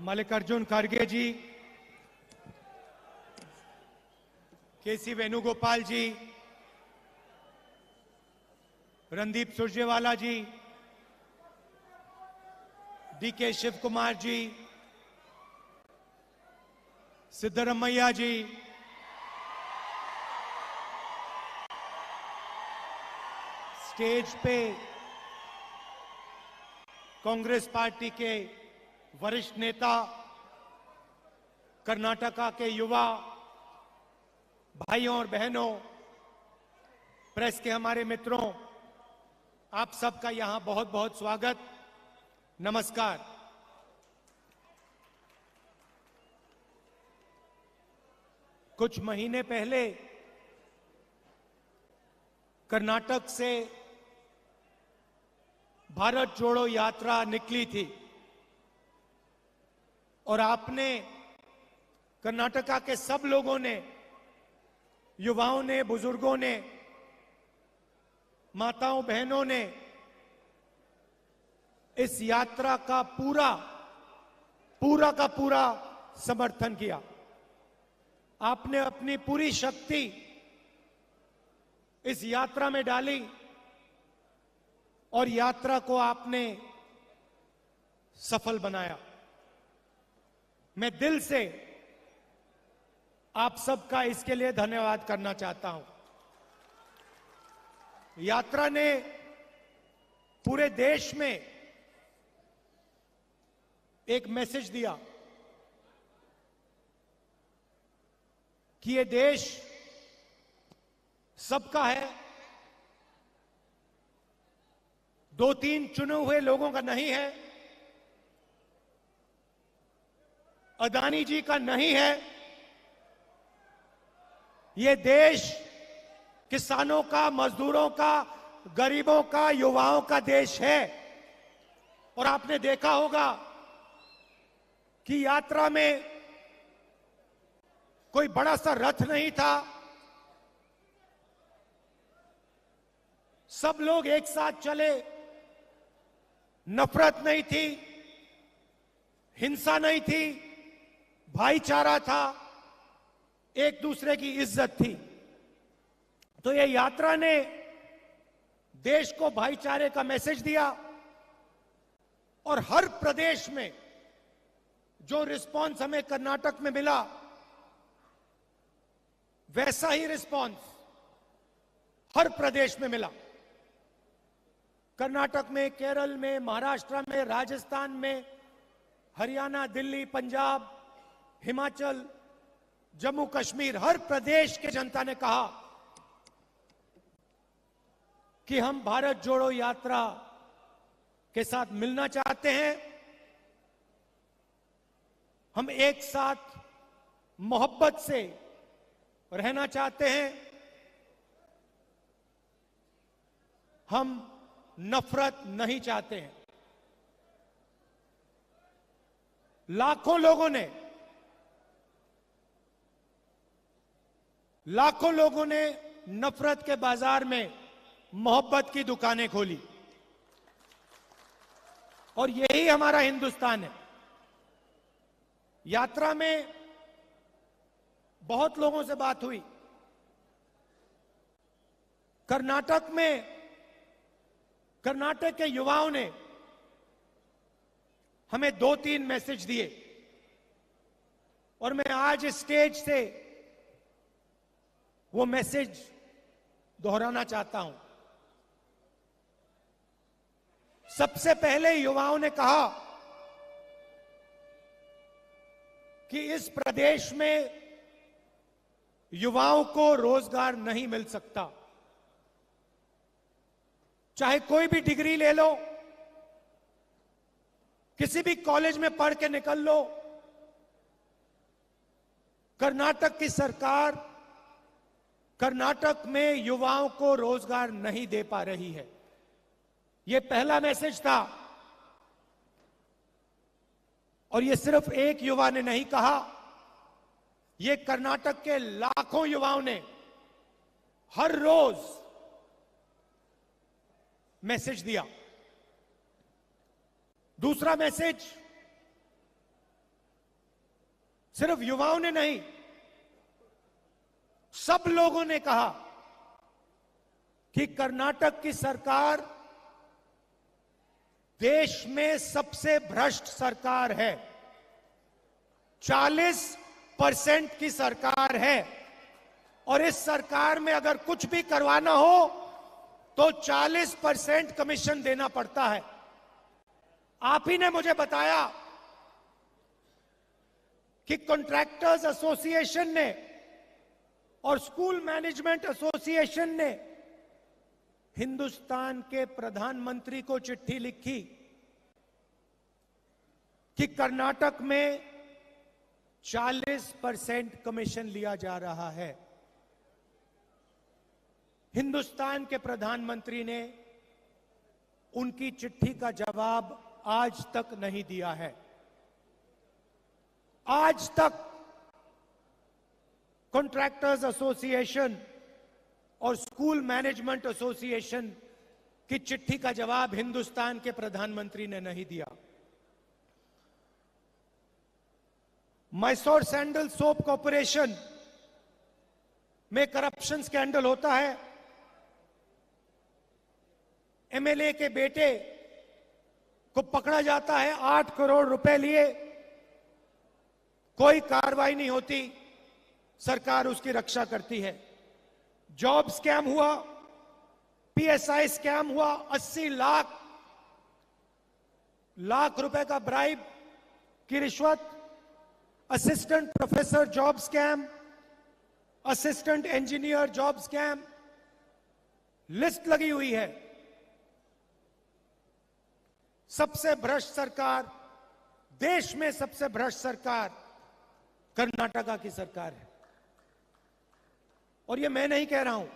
मल्लिकार्जुन खड़गे जी, केसी वेणुगोपाल जी, रणदीप सुरजेवाला जी, डीके शिव कुमार जी, सिद्धरमैया जी, स्टेज पे कांग्रेस पार्टी के वरिष्ठ नेता, कर्नाटका के युवा भाइयों और बहनों, प्रेस के हमारे मित्रों, आप सबका यहां बहुत बहुत स्वागत, नमस्कार। कुछ महीने पहले कर्नाटक से भारत जोड़ो यात्रा निकली थी और आपने, कर्नाटका के सब लोगों ने, युवाओं ने, बुजुर्गों ने, माताओं बहनों ने इस यात्रा का पूरा का पूरा समर्थन किया। आपने अपनी पूरी शक्ति इस यात्रा में डाली और यात्रा को आपने सफल बनाया। मैं दिल से आप सबका इसके लिए धन्यवाद करना चाहता हूं। यात्रा ने पूरे देश में एक मैसेज दिया कि ये देश सबका है, दो तीन चुने हुए लोगों का नहीं है, अदानी जी का नहीं है। ये देश किसानों का, मजदूरों का, गरीबों का, युवाओं का देश है। और आपने देखा होगा कि यात्रा में कोई बड़ा सा रथ नहीं था, सब लोग एक साथ चले, नफरत नहीं थी, हिंसा नहीं थी, भाईचारा था, एक दूसरे की इज्जत थी। तो ये यात्रा ने देश को भाईचारे का मैसेज दिया और हर प्रदेश में जो रिस्पांस हमें कर्नाटक में मिला, वैसा ही रिस्पांस हर प्रदेश में मिला। कर्नाटक में, केरल में, महाराष्ट्र में, राजस्थान में, हरियाणा, दिल्ली, पंजाब, हिमाचल, जम्मू कश्मीर, हर प्रदेश के जनता ने कहा कि हम भारत जोड़ो यात्रा के साथ मिलना चाहते हैं, हम एक साथ मोहब्बत से रहना चाहते हैं, हम नफरत नहीं चाहते हैं। लाखों लोगों ने नफरत के बाजार में मोहब्बत की दुकानें खोली और यही हमारा हिंदुस्तान है। यात्रा में बहुत लोगों से बात हुई। कर्नाटक के युवाओं ने हमें 2-3 मैसेज दिए और मैं आज इस स्टेज से वो मैसेज दोहराना चाहता हूं। सबसे पहले युवाओं ने कहा कि इस प्रदेश में युवाओं को रोजगार नहीं मिल सकता। चाहे कोई भी डिग्री ले लो, किसी भी कॉलेज में पढ़ के निकल लो, कर्नाटक की सरकार कर्नाटक में युवाओं को रोजगार नहीं दे पा रही है। यह पहला मैसेज था और यह सिर्फ एक युवा ने नहीं कहा, यह कर्नाटक के लाखों युवाओं ने हर रोज मैसेज दिया। दूसरा मैसेज सिर्फ युवाओं ने नहीं, सब लोगों ने कहा कि कर्नाटक की सरकार देश में सबसे भ्रष्ट सरकार है, 40% की सरकार है, और इस सरकार में अगर कुछ भी करवाना हो तो 40% कमीशन देना पड़ता है। आप ही ने मुझे बताया कि कॉन्ट्रैक्टर्स एसोसिएशन ने और स्कूल मैनेजमेंट एसोसिएशन ने हिंदुस्तान के प्रधानमंत्री को चिट्ठी लिखी कि कर्नाटक में 40% कमीशन लिया जा रहा है। हिंदुस्तान के प्रधानमंत्री ने उनकी चिट्ठी का जवाब आज तक नहीं दिया है। आज तक कॉन्ट्रैक्टर्स एसोसिएशन और स्कूल मैनेजमेंट एसोसिएशन की चिट्ठी का जवाब हिंदुस्तान के प्रधानमंत्री ने नहीं दिया। मैसूर सैंडल सोप कॉर्पोरेशन में करप्शन स्कैंडल होता है, एमएलए के बेटे को पकड़ा जाता है, 8 करोड़ रुपए लिए, कोई कार्रवाई नहीं होती, सरकार उसकी रक्षा करती है। जॉब स्कैम हुआ, पीएसआई स्कैम हुआ, 80 लाख रुपए का ब्राइब की रिश्वत, assistant professor job scam, assistant engineer job scam, list लगी हुई है। सबसे भ्रष्ट सरकार, देश में सबसे भ्रष्ट सरकार कर्नाटका की सरकार है। और ये मैं नहीं कह रहा हूं,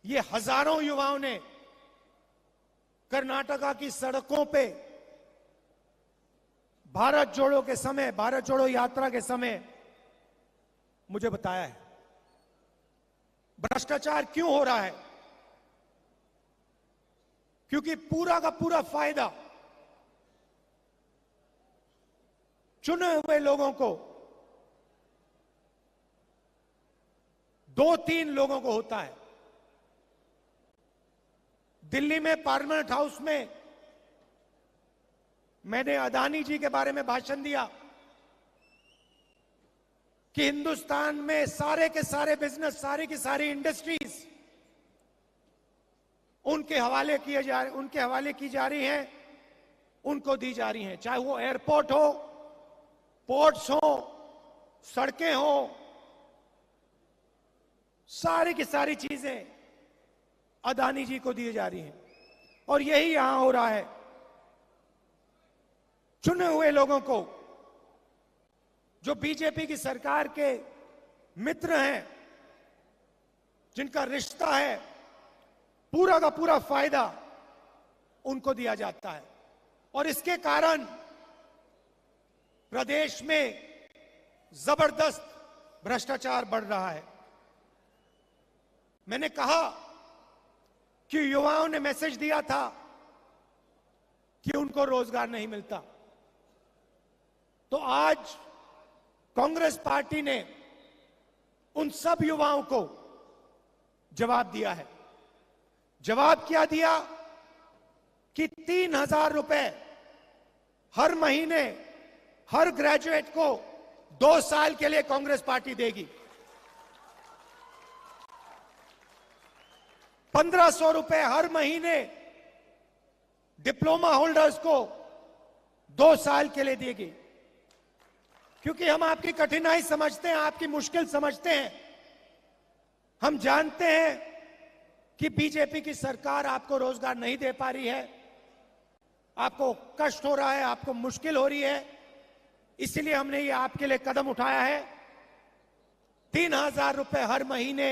ये हजारों युवाओं ने कर्नाटका की सड़कों पे भारत जोड़ो के समय, भारत जोड़ो यात्रा के समय मुझे बताया है। भ्रष्टाचार क्यों हो रहा है? क्योंकि पूरा का पूरा फायदा चुने हुए लोगों को, 2-3 लोगों को होता है। दिल्ली में पार्लियामेंट हाउस में मैंने अदानी जी के बारे में भाषण दिया कि हिंदुस्तान में सारे के सारे बिजनेस, सारी की सारी इंडस्ट्रीज उनके हवाले की जा रही हैं, उनको दी जा रही हैं, चाहे वो एयरपोर्ट हो, पोर्ट्स हो, सड़कें हो, सारी की सारी चीजें अदानी जी को दी जा रही हैं। और यही यहां हो रहा है। चुने हुए लोगों को, जो बीजेपी की सरकार के मित्र हैं, जिनका रिश्ता है, पूरा का पूरा फायदा उनको दिया जाता है। और इसके कारण प्रदेश में जबरदस्त भ्रष्टाचार बढ़ रहा है। मैंने कहा कि युवाओं ने मैसेज दिया था कि उनको रोजगार नहीं मिलता, तो आज कांग्रेस पार्टी ने उन सब युवाओं को जवाब दिया है। जवाब क्या दिया कि 3,000 रुपए हर महीने हर ग्रेजुएट को 2 साल के लिए कांग्रेस पार्टी देगी। 1,500 रुपए हर महीने डिप्लोमा होल्डर्स को 2 साल के लिए देगी। क्योंकि हम आपकी कठिनाई समझते हैं, आपकी मुश्किल समझते हैं। हम जानते हैं कि बीजेपी की सरकार आपको रोजगार नहीं दे पा रही है, आपको कष्ट हो रहा है, आपको मुश्किल हो रही है, इसलिए हमने ये आपके लिए कदम उठाया है। 3,000 रुपए हर महीने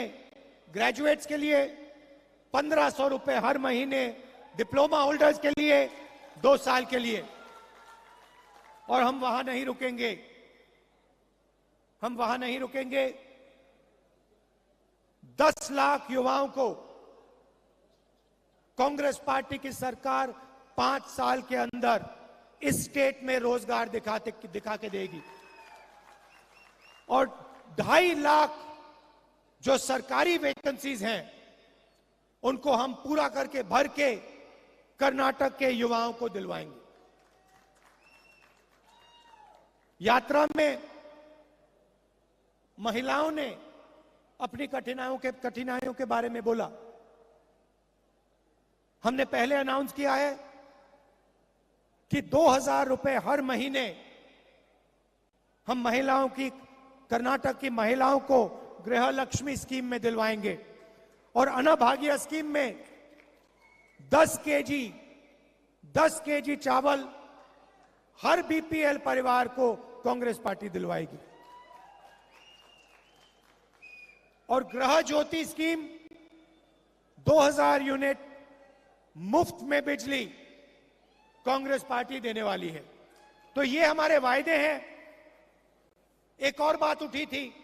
ग्रेजुएट्स के लिए, 1,500 रुपए हर महीने डिप्लोमा होल्डर्स के लिए, 2 साल के लिए। और हम वहां नहीं रुकेंगे, हम वहां नहीं रुकेंगे। 10 लाख युवाओं को कांग्रेस पार्टी की सरकार 5 साल के अंदर इस स्टेट में रोजगार दिखा के देगी। और 2.5 लाख जो सरकारी वैकेंसीज हैं उनको हम पूरा करके भर के कर्नाटक के युवाओं को दिलवाएंगे। यात्रा में महिलाओं ने अपनी कठिनाइयों के बारे में बोला। हमने पहले अनाउंस किया है कि 2,000 रुपए हर महीने हम महिलाओं की, कर्नाटक की महिलाओं को गृह लक्ष्मी स्कीम में दिलवाएंगे और अन्नभाग्य स्कीम में 10 केजी चावल हर बीपीएल परिवार को कांग्रेस पार्टी दिलवाएगी। और गृह ज्योति स्कीम 2,000 यूनिट मुफ्त में बिजली कांग्रेस पार्टी देने वाली है। तो ये हमारे वायदे हैं। एक और बात उठी थी,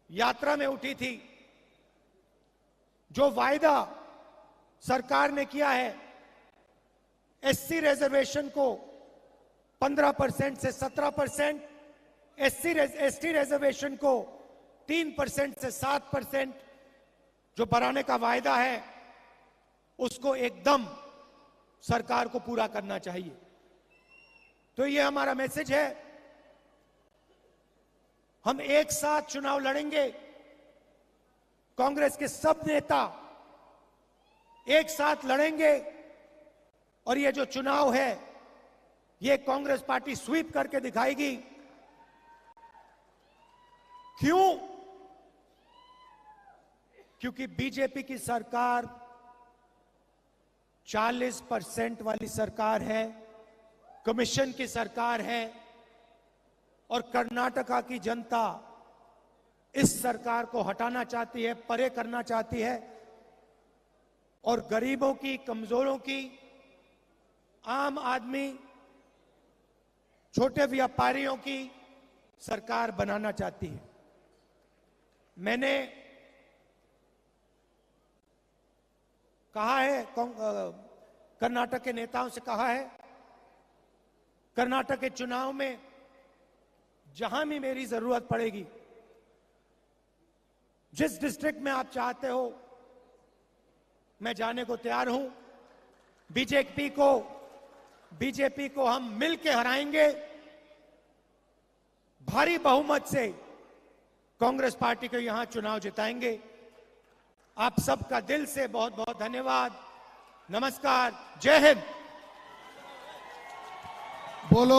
यात्रा में उठी थी, जो वायदा सरकार ने किया है एससी रिजर्वेशन को 15% से 17%, एसटी रिजर्वेशन को 3% से 7% जो बढ़ाने का वायदा है उसको एकदम सरकार को पूरा करना चाहिए। तो ये हमारा मैसेज है। हम एक साथ चुनाव लड़ेंगे। कांग्रेस के सब नेता एक साथ लड़ेंगे और ये जो चुनाव है ये कांग्रेस पार्टी स्वीप करके दिखाएगी। क्यों? क्योंकि बीजेपी की सरकार 40% वाली सरकार है, कमीशन की सरकार है और कर्नाटका की जनता इस सरकार को हटाना चाहती है, परे करना चाहती है और गरीबों की, कमजोरों की, आम आदमी, छोटे व्यापारियों की सरकार बनाना चाहती है। मैंने कहा है, कर्नाटक के नेताओं से कहा है, कर्नाटक के चुनाव में जहां भी मेरी जरूरत पड़ेगी, जिस डिस्ट्रिक्ट में आप चाहते हो मैं जाने को तैयार हूं। बीजेपी को हम मिलकर हराएंगे। भारी बहुमत से कांग्रेस पार्टी को यहां चुनाव जिताएंगे। आप सबका दिल से बहुत बहुत धन्यवाद। नमस्कार, जय हिंद। बोलो।